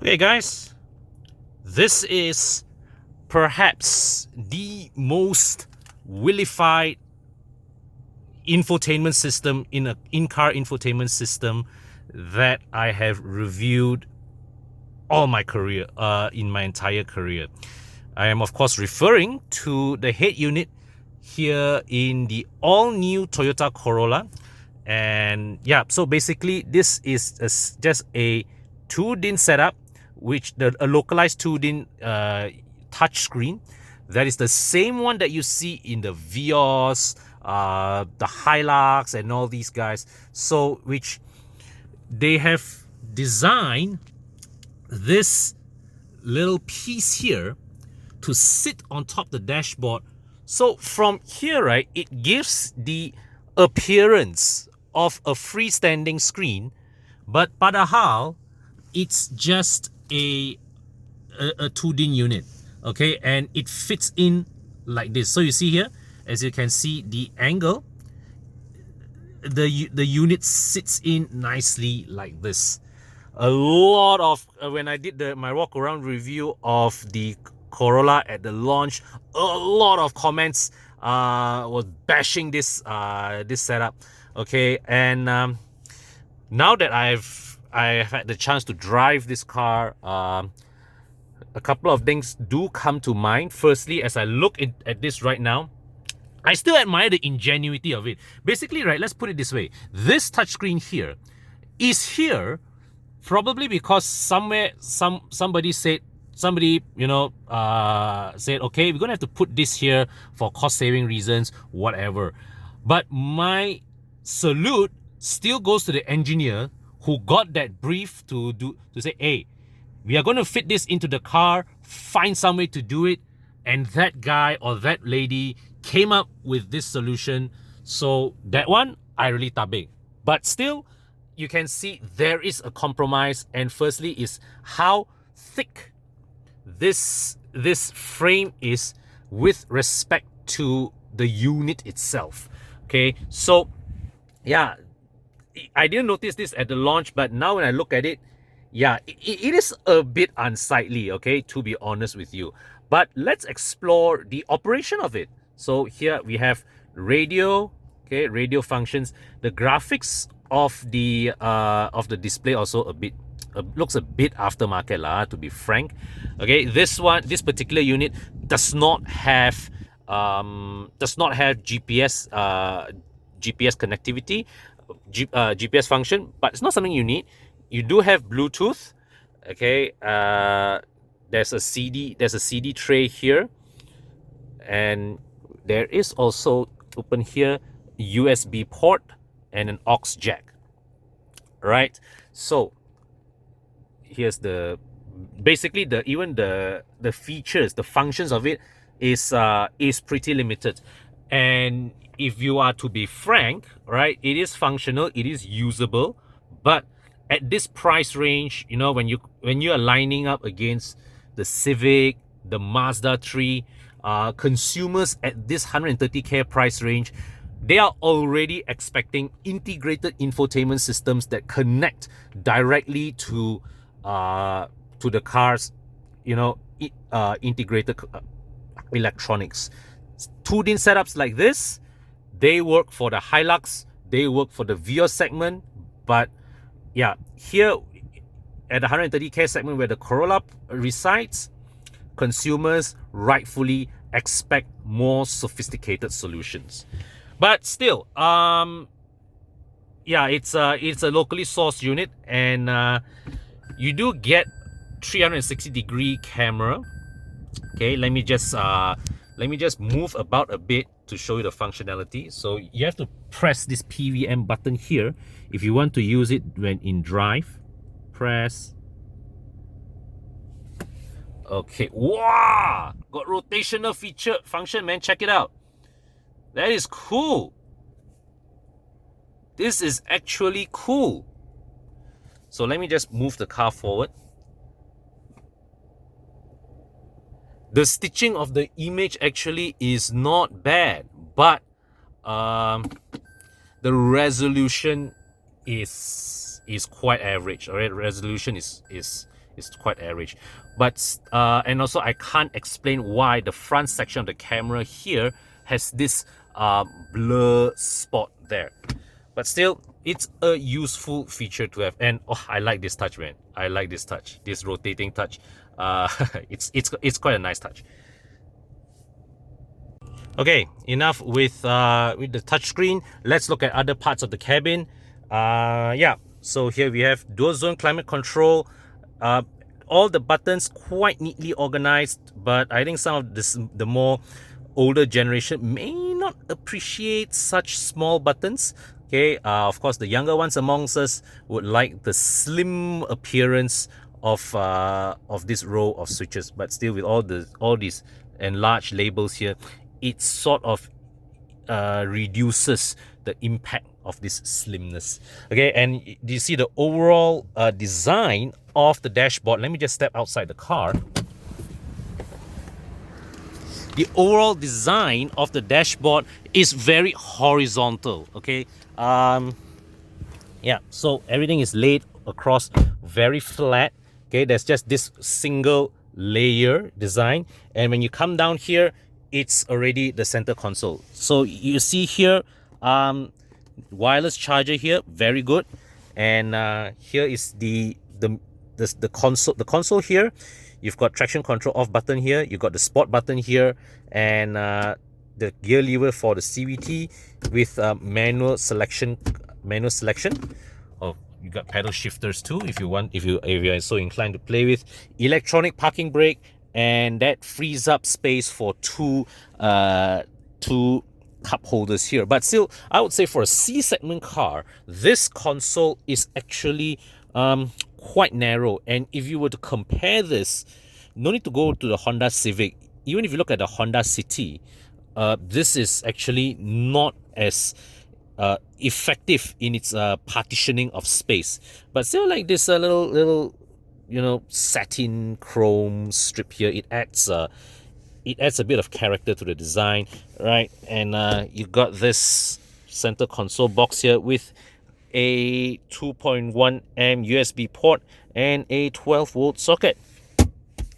Okay, guys, this is perhaps the most willified infotainment system in-car infotainment system that I have reviewed all my career, in my entire career. I am of course referring to the head unit here in the all-new Toyota Corolla. And yeah, so basically this is just a 2-DIN setup, which a localized 2-DIN touch screen. That is the same one that you see in the Vios, the Hilux, and all these guys. So which they have designed this little piece here to sit on top the dashboard. So from here, right, it gives the appearance of a freestanding screen, but padahal it's just a 2-DIN unit, okay, and it fits in like this. So you see here, as you can see, the angle, the unit sits in nicely like this. A lot of when I did my walk around review of the Corolla at the launch, a lot of comments was bashing this this setup, okay. And now that I've had the chance to drive this car, a couple of things do come to mind. Firstly, as I look at this right now, I still admire the ingenuity of it. Basically, right, let's put it this way. This touchscreen here is here probably because somebody said, you know, said, okay, we're gonna have to put this here for cost saving reasons, whatever. But my salute still goes to the engineer who got that brief to say, hey, we are going to fit this into the car, find some way to do it. And that guy or that lady came up with this solution. So that one, I really tabe. But still, you can see there is a compromise. And firstly is how thick this frame is with respect to the unit itself. Okay, so yeah, I didn't notice this at the launch, but now when I look at it, yeah, it is a bit unsightly, okay, to be honest with you. But let's explore the operation of it. So here we have radio, okay, radio functions. The graphics of the display also a bit looks a bit aftermarket lah, to be frank. Okay, this particular unit does not have GPS GPS connectivity, GPS function, but it's not something you need. You do have Bluetooth, okay. There's a CD tray here, and there is also open here USB port and an aux jack. Right, so here's basically the features, the functions of it is pretty limited. And if you are to be frank, right, it is functional, it is usable, but at this price range, you know, when you are lining up against the Civic, the Mazda 3, consumers at this 130k price range, they are already expecting integrated infotainment systems that connect directly to the car's, you know, integrated electronics. 2-DIN setups like this, they work for the Hilux, they work for the Vios segment, but yeah, here at the 130k segment where the Corolla resides, consumers rightfully expect more sophisticated solutions. But still, yeah, it's a locally sourced unit, and you do get 360-degree camera. Okay, let me just move about a bit to show you the functionality. So you have to press this PVM button here if you want to use it when in drive. Press. Okay, wow, got rotational feature function, man. Check it out. That is cool. This is actually cool. So let me just move the car forward. The stitching of the image actually is not bad, but the resolution is quite average. All right, resolution is It's quite average. But and also I can't explain why the front section of the camera here has this blur spot there. But still, it's a useful feature to have. And oh, I like this touch, man. I like this touch, this rotating touch. It's quite a nice touch. Okay, enough with the touchscreen. Let's look at other parts of the cabin. Yeah, so here we have dual zone climate control. All the buttons quite neatly organized, but I think some of the more older generation may not appreciate such small buttons. Okay, of course, the younger ones amongst us would like the slim appearance of this row of switches, but still with all these enlarged labels here, it sort of reduces the impact of this slimness. Okay, and do you see the overall design of the dashboard? Let me just step outside the car. The overall design of the dashboard is very horizontal. Okay, yeah, so everything is laid across very flat. Okay, there's just this single layer design, and when you come down here, it's already the center console. So you see here, wireless charger here, very good. And here is the console. The console here, you've got traction control off button here. You've got the sport button here, and the gear lever for the CVT with manual selection. Oh, you got pedal shifters too if you want, if you are so inclined to play with. Electronic parking brake, and that frees up space for two cup holders here. But still, I would say for a C segment car, this console is actually quite narrow. And if you were to compare this, no need to go to the Honda Civic. Even if you look at the Honda City, this is actually not as effective in its partitioning of space. But still, like this little you know, satin chrome strip here, it adds a bit of character to the design, right? And you got this center console box here with a 2.1 amp USB port and a 12-volt socket,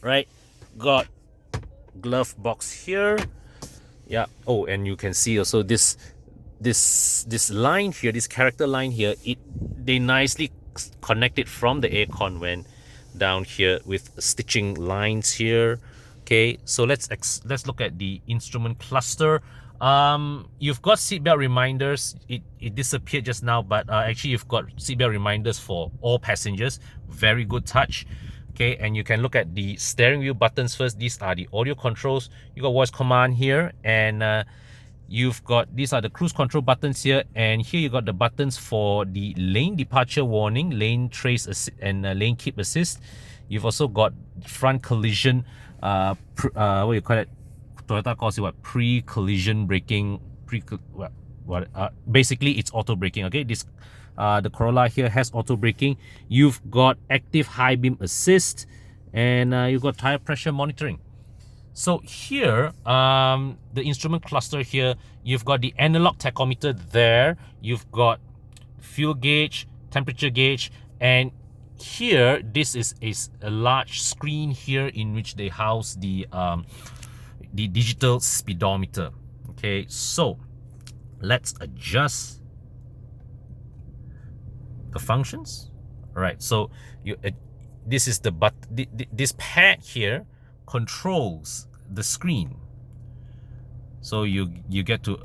right? Got glove box here. Yeah. Oh, and you can see also this line here, this character line here, they nicely connected from the aircon when down here with stitching lines here. Okay, so let's look at the instrument cluster. You've got seatbelt reminders. It disappeared just now, but actually you've got seatbelt reminders for all passengers. Very good touch. Okay, and you can look at the steering wheel buttons first. These are the audio controls. You got voice command here, and you've got, these are the cruise control buttons here, and here you got the buttons for the lane departure warning, lane trace assist, and lane keep assist. You've also got front collision, what you call it? Toyota calls it what? Pre-collision braking. Basically it's auto braking. Okay, this the Corolla here has auto braking. You've got active high beam assist, and you've got tire pressure monitoring. So here, the instrument cluster here, you've got the analog tachometer there, you've got fuel gauge, temperature gauge, and here, this is a large screen here in which they house the digital speedometer. Okay, so let's adjust the functions. All right, so this is this pad here controls the screen, so you get to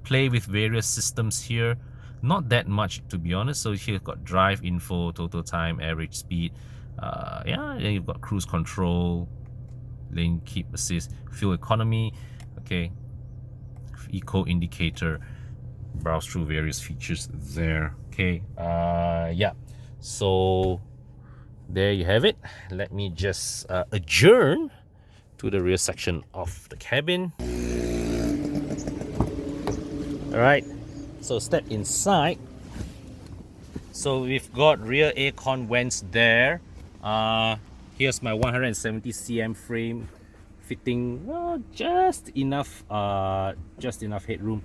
play with various systems here. Not that much, to be honest. So here you've got drive info, total time, average speed, yeah, then you've got cruise control, lane keep assist, fuel economy, okay, eco indicator, browse through various features there. Okay, yeah, so there you have it. Let me just adjourn to the rear section of the cabin. All right, so step inside. So we've got rear aircon vents there. Here's my 170 cm frame fitting just enough headroom.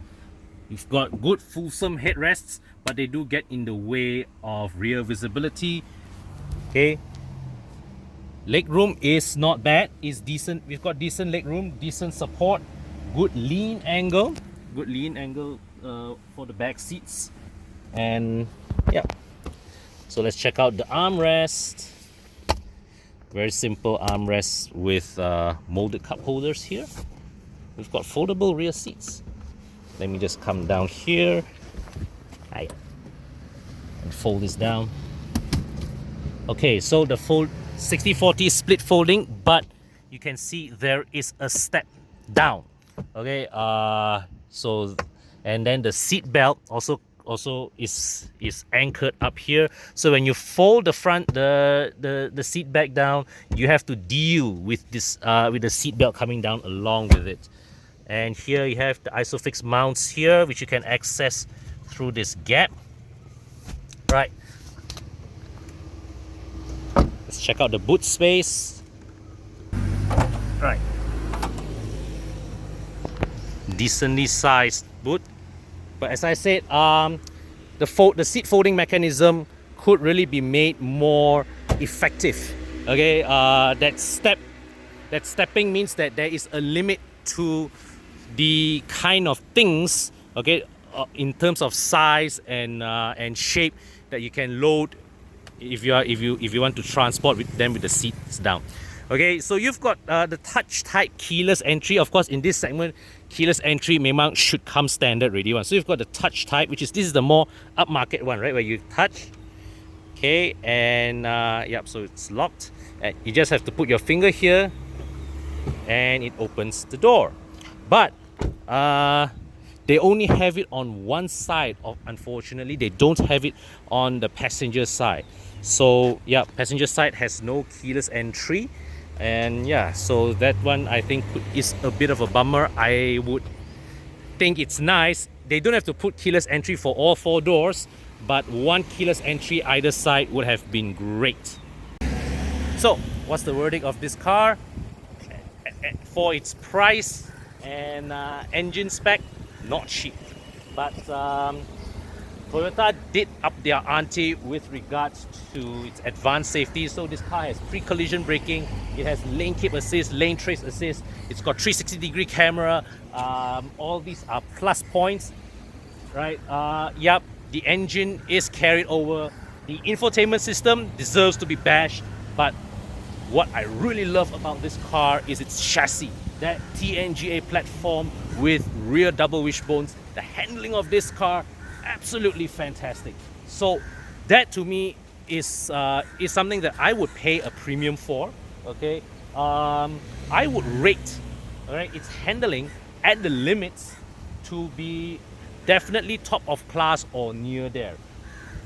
You've got good fulsome headrests, but they do get in the way of rear visibility. Okay, leg room is not bad, it's decent. We've got decent leg room, decent support, good lean angle for the back seats. And yeah, so let's check out the armrest. Very simple armrest with molded cup holders here. We've got foldable rear seats. Let me just come down here and fold this down. Okay, so the 60/40 split folding, but you can see there is a step down. Okay, so and then the seat belt also is anchored up here. So when you fold the front the seat back down, you have to deal with this with the seat belt coming down along with it. And here you have the isofix mounts here, which you can access through this gap. Right. Let's check out the boot space. Right. Decently sized boot. But as I said, the seat folding mechanism could really be made more effective. Okay, that stepping means that there is a limit to the kind of things, okay, in terms of size and shape that you can load if you want to transport with the seats down. Okay, so you've got the touch type keyless entry. Of course, in this segment, keyless entry memang should come standard already one. So you've got the touch type, this is the more upmarket one, right, where you touch. Okay, and yep, so it's locked. And you just have to put your finger here, and it opens the door. But they only have it on one side. Unfortunately, they don't have it on the passenger side. So yeah, passenger side has no keyless entry. And yeah, so that one I think is a bit of a bummer. I would think it's nice. They don't have to put keyless entry for all 4 doors, but one keyless entry either side would have been great. So what's the verdict of this car? For its price and engine spec, not cheap. But Toyota did up their ante with regards to its advanced safety. So this car has pre-collision braking, it has lane keep assist, lane trace assist, it's got 360-degree camera. All these are plus points, right? Yep, the engine is carried over. The infotainment system deserves to be bashed, but what I really love about this car is its chassis. That TNGA platform with rear double wishbones. The handling of this car, absolutely fantastic. So that to me is something that I would pay a premium for. Okay, I would rate, all right, its handling at the limits to be definitely top of class or near there.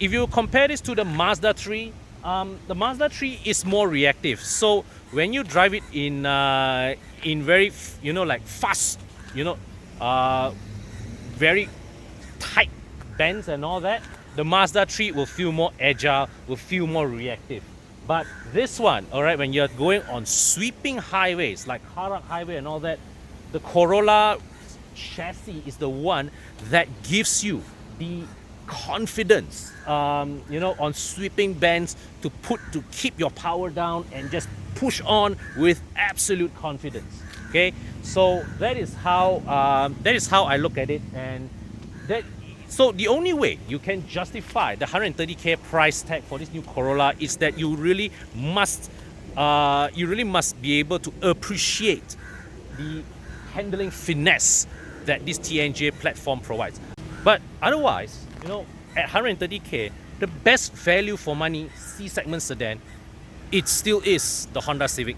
If you compare this to the Mazda 3, the Mazda 3 is more reactive. So when you drive it in very, like fast, very tight bends and all that, the Mazda 3 will feel more agile, will feel more reactive. But this one, all right, when you're going on sweeping highways like Harak Highway and all that, the Corolla chassis is the one that gives you the confidence, on sweeping bends to keep your power down and just push on with absolute confidence. Okay, so that is how I look at it, and so the only way you can justify the 130K price tag for this new Corolla is that you really must be able to appreciate the handling finesse that this TNGA platform provides. But otherwise, at 130K, the best value for money C-segment sedan, it still is the Honda Civic.